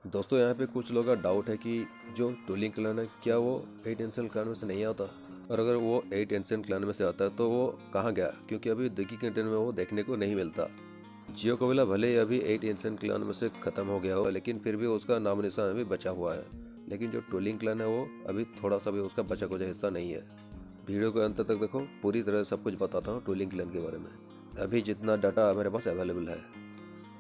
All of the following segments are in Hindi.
दोस्तों यहाँ पे कुछ लोगों का डाउट है कि जो टूलिंग क्लान है क्या वो 8 एंशिएंट क्लान में से नहीं आता, और अगर वो 8 एंशिएंट क्लान में से आता है तो वो कहाँ गया, क्योंकि अभी दिकी कंटेंट में वो देखने को नहीं मिलता। जियो कबीला भले ही अभी 8 एंशिएंट क्लान में से खत्म हो गया हो, लेकिन फिर भी उसका नाम निशान अभी बचा हुआ है। लेकिन जो टूलिंग क्लान है वो अभी थोड़ा सा भी उसका बचा कुछ हिस्सा नहीं है। वीडियो को अंत तक देखो, पूरी तरह सब कुछ बताता हूँ टूलिंग क्लान के बारे में, अभी जितना डाटा मेरे पास अवेलेबल है।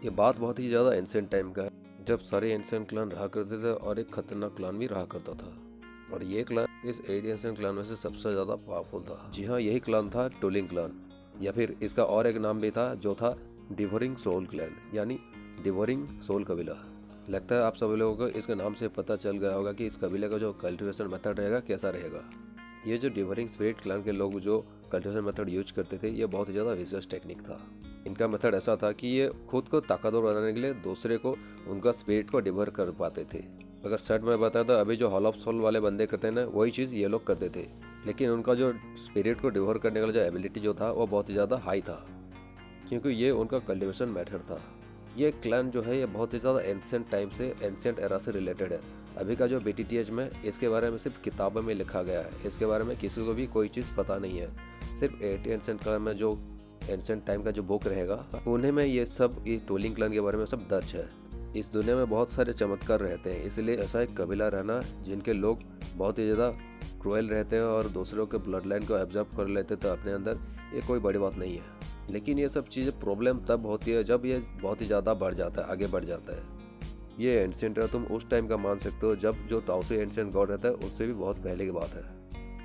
ये बात बहुत ही ज़्यादा एंशिएंट टाइम का है, जब सारे एंशिएंट क्लान रहा करते थे और एक खतरनाक क्लान भी रहा करता था, और ये क्लान इस 8 एंशिएंट क्लान में से सबसे ज़्यादा पावरफुल था। जी हाँ, यही क्लान था टूलिंग क्लान, या फिर इसका और एक नाम भी था जो था डिवोरिंग सोल क्लैन, यानी डिवोरिंग सोल कबीला। लगता है आप सभी लोगों को इसके नाम से पता चल गया होगा कि इस कबीले का जो कल्टीवेशन मेथड रहेगा कैसा रहेगा। ये जो डिवोरिंग स्पिरिट क्लान के लोग जो कल्टीवेशन मेथड यूज करते थे, ये बहुत ही ज़्यादा विशेष टेक्निक था। इनका मेथड ऐसा था कि ये खुद को ताकतवर बनाने के लिए दूसरे को उनका स्पिरिट को डिवर कर पाते थे। अगर शर्ट में बताया तो अभी जो हॉल ऑफ सोल वाले बंदे करते हैं ना, वही चीज़ ये लोग करते थे, लेकिन उनका जो स्पिरिट को डिवर करने का जो एबिलिटी जो था वो बहुत ही ज़्यादा हाई था, क्योंकि ये उनका कल्टीवेशन मेथड था। ये क्लैन जो है ये बहुत ही ज़्यादा एंशिएंट टाइम से, एंशिएंट एरा से रिलेटेड है। अभी का जो BTTH में इसके बारे में सिर्फ किताबों में लिखा गया है, इसके बारे में किसी को भी कोई चीज़ पता नहीं है। सिर्फ 8 एंशिएंट क्लैन में जो एंशिएंट टाइम का जो बुक रहेगा, उन्हें में ये सब, ये टूलिंग क्लैन के बारे में सब दर्ज है। इस दुनिया में बहुत सारे चमत्कार रहते हैं, इसलिए ऐसा एक कबीला रहना जिनके लोग बहुत ही ज़्यादा क्रूएल रहते हैं और दूसरों के ब्लड लाइन को एब्जॉर्ब कर लेते थे अपने अंदर, ये कोई बड़ी बात नहीं है। लेकिन ये सब चीज़ें प्रॉब्लम तब होती है जब ये बहुत ही ज़्यादा बढ़ जाता है, आगे बढ़ जाता है। ये एंशिएंट है, तुम उस टाइम का मान सकते हो जब जो ताओसी एंशिएंट गॉड रहता है, उससे भी बहुत पहले की बात है।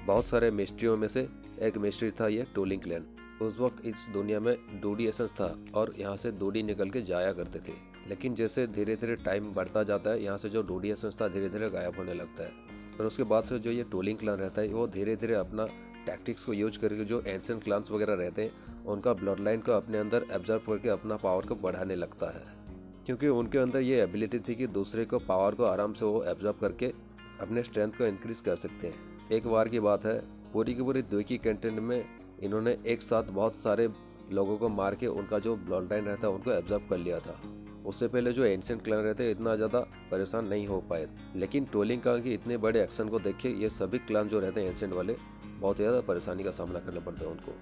बहुत सारे मिस्ट्रियों में से एक मिस्ट्री था ये टूलिंग क्लैन। उस वक्त इस दुनिया में डूडी एसेंस था और यहाँ से डूडी निकल के जाया करते थे, लेकिन जैसे धीरे धीरे टाइम बढ़ता जाता है, यहाँ से जो डूडी एसेंस था धीरे धीरे गायब होने लगता है। और उसके बाद से जो ये टूलिंग क्लैन रहता है, वो धीरे धीरे अपना टैक्टिक्स को यूज करके जो एंशिएंट क्लान्स वगैरह रहते हैं, उनका ब्लड लाइन को अपने अंदर एब्जॉर्ब करके अपना पावर को बढ़ाने लगता है, क्योंकि उनके अंदर ये एबिलिटी थी कि दूसरे को पावर को आराम से वो एब्जॉर्ब करके अपने स्ट्रेंथ को इंक्रीज कर सकते हैं। एक बार की बात है, पूरी की पूरी द्विकी कंटेंट में इन्होंने एक साथ बहुत सारे लोगों को मार के उनका जो ब्लड लाइन रहता है उनको एब्जॉर्ब कर लिया था। उससे पहले जो एंशिएंट क्लैन रहते इतना ज़्यादा परेशान नहीं हो पाए, लेकिन टूलिंग क्लैन के इतने बड़े एक्शन को देख के ये सभी क्लैन जो रहते हैं एंशिएंट वाले, बहुत ज़्यादा परेशानी का सामना करना पड़ता है उनको।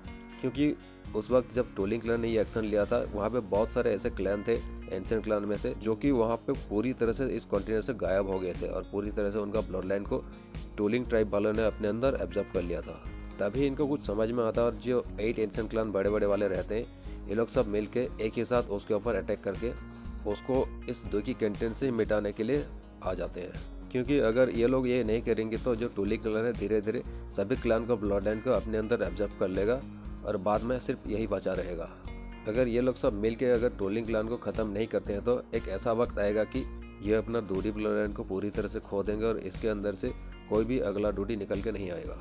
क्योंकि उस वक्त जब टूलिंग क्लैन ने ये एक्शन लिया था, वहाँ पे बहुत सारे ऐसे क्लैन थे एंशिएंट क्लैन में से जो कि वहाँ पे पूरी तरह से इस कॉन्टिनेंट से गायब हो गए थे और पूरी तरह से उनका ब्लड लाइन को टूलिंग ट्राइब वालों ने अपने अंदर एब्जॉर्ब कर लिया था। तभी इनको कुछ समझ में आता है, और जो 8 एंशिएंट क्लैन बड़े बड़े वाले रहते हैं, ये लोग सब मिल के एक ही साथ उसके ऊपर अटैक करके उसको इस द्विकी कंटेंट से मिटाने के लिए आ जाते हैं। क्योंकि अगर ये लोग ये नहीं करेंगे तो जो टूलिंग क्लैन है धीरे धीरे सभी क्लैन को ब्लड लाइन को अपने अंदर एब्जॉर्ब कर लेगा और बाद में सिर्फ यही बचा रहेगा। अगर ये लोग सब मिल के अगर टूलिंग क्लैन को ख़त्म नहीं करते हैं तो एक ऐसा वक्त आएगा कि ये अपना डूडी ब्लड लाइन को पूरी तरह से खो देंगे और इसके अंदर से कोई भी अगला डूडी निकल के नहीं आएगा,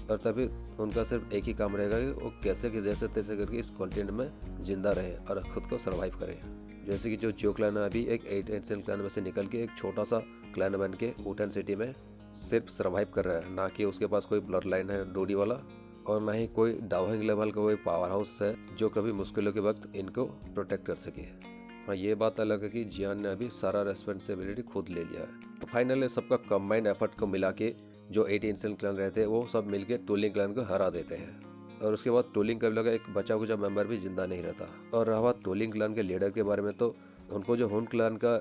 और तभी उनका सिर्फ एक ही काम रहेगा कि वो कैसे कि जैसे तैसे करके इस कॉन्टिनेंट में जिंदा रहें और खुद को सर्वाइव करें। जैसे कि जो जियो क्लैन है अभी एक 8 एंशिएंट क्लैन में से निकल के एक छोटा सा क्लैन बन के वुडन सिटी में सिर्फ सर्वाइव कर रहा है, ना कि उसके पास कोई ब्लड लाइन है डूडी वाला, और ना ही कोई डाउहिंग लेवल का कोई पावर हाउस है जो कभी मुश्किलों के वक्त इनको प्रोटेक्ट कर सके। हाँ, ये बात अलग है कि जियान ने अभी सारा रेस्पॉन्सिबिलिटी खुद ले लिया है। तो फाइनली सबका कंबाइंड एफर्ट को मिला के जो 8 एंशिएंट क्लैन रहते हैं वो सब मिलके टूलिंग क्लैन को हरा देते हैं, और उसके बाद टूलिंग कबीला का एक बचा कुचा मेंबर भी जिंदा नहीं रहता। और रहा बात टूलिंग क्लैन के लीडर के बारे में, तो उनको जो हुन क्लैन का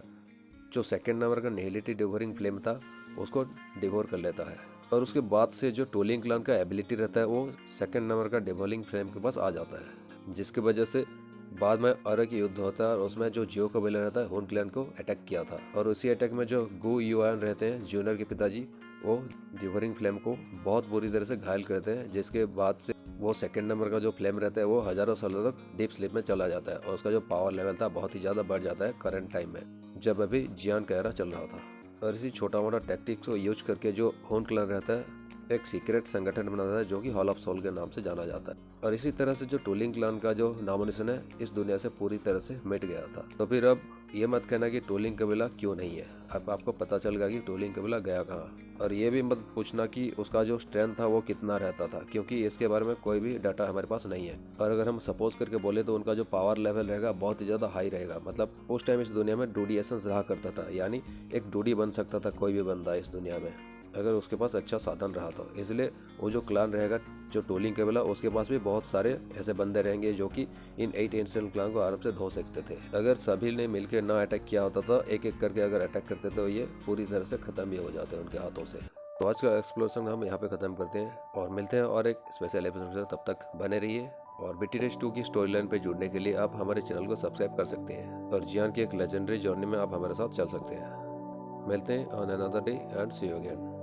जो सेकंड नंबर का निहिलिटी डिवोरिंग फ्लेम था उसको डिवोर कर लेता है, और उसके बाद से जो टूलिंग क्लैन का एबिलिटी रहता है वो सेकंड नंबर का डिवोरिंग फ्लेम के पास आ जाता है, जिसकी वजह से बाद में अरक युद्ध होता है और उसमें जो जियो कबीला रहता है हुन क्लैन को अटैक किया था, और उसी अटैक में जो गु युआन रहते हैं जूनियर के पिताजी, वो डिवोरिंग फ्लेम को बहुत बुरी तरह से घायल करते हैं, जिसके बाद से वो सेकंड नंबर का जो फ्लेम रहता है वो हजारों सालों तक डीप स्लीप में चला जाता है, और उसका जो पावर लेवल था बहुत ही ज़्यादा बढ़ जाता है करंट टाइम में, जब अभी जियान का एरा चल रहा था। और इसी छोटा मोटा टैक्टिक्स को यूज करके जो हुन क्लैन रहता है एक सीक्रेट संगठन बनाता है जो कि हॉल ऑफ सोल के नाम से जाना जाता है। और इसी तरह से जो टोलिंग क्लान का जो नामोनिशन है इस दुनिया से पूरी तरह से मिट गया था। तो फिर अब ये मत कहना कि टोलिंग कबीला क्यों नहीं है, अब आपको पता चल गया कि टोलिंग कबीला गया कहाँ। और ये भी मत पूछना कि उसका जो स्ट्रेंथ था वो कितना रहता था, क्योंकि इसके बारे में कोई भी डाटा हमारे पास नहीं है। और अगर हम सपोज करके बोले तो उनका जो पावर लेवल रहेगा बहुत ही ज़्यादा हाई रहेगा। मतलब उस टाइम इस दुनिया में डूडी एसेंस रहा करता था, यानी एक डूडी बन सकता था कोई भी बंदा इस दुनिया में अगर उसके पास अच्छा साधन रहा तो। इसलिए वो जो क्लान रहेगा जो टोलिंग कबीला, उसके पास भी बहुत सारे ऐसे बंदे रहेंगे जो कि इन 8 एंशिएंट क्लान को आराम से धो सकते थे। अगर सभी ने मिलकर ना अटैक किया होता तो एक एक करके अगर अटैक करते तो ये पूरी तरह से खत्म भी हो जाते उनके हाथों से। तो आज का एक्सप्लोरेशन हम यहाँ पे खत्म करते हैं और मिलते हैं और एक स्पेशल एपिसोड से। तब तक बने रहिए। और बीटी रेस 2 की स्टोरी लाइन पे जुड़ने के लिए आप हमारे चैनल को सब्सक्राइब कर सकते हैं और जियान की एक लेजेंडरी जर्नी में आप हमारे साथ चल सकते हैं। मिलते हैं on another day and see you again.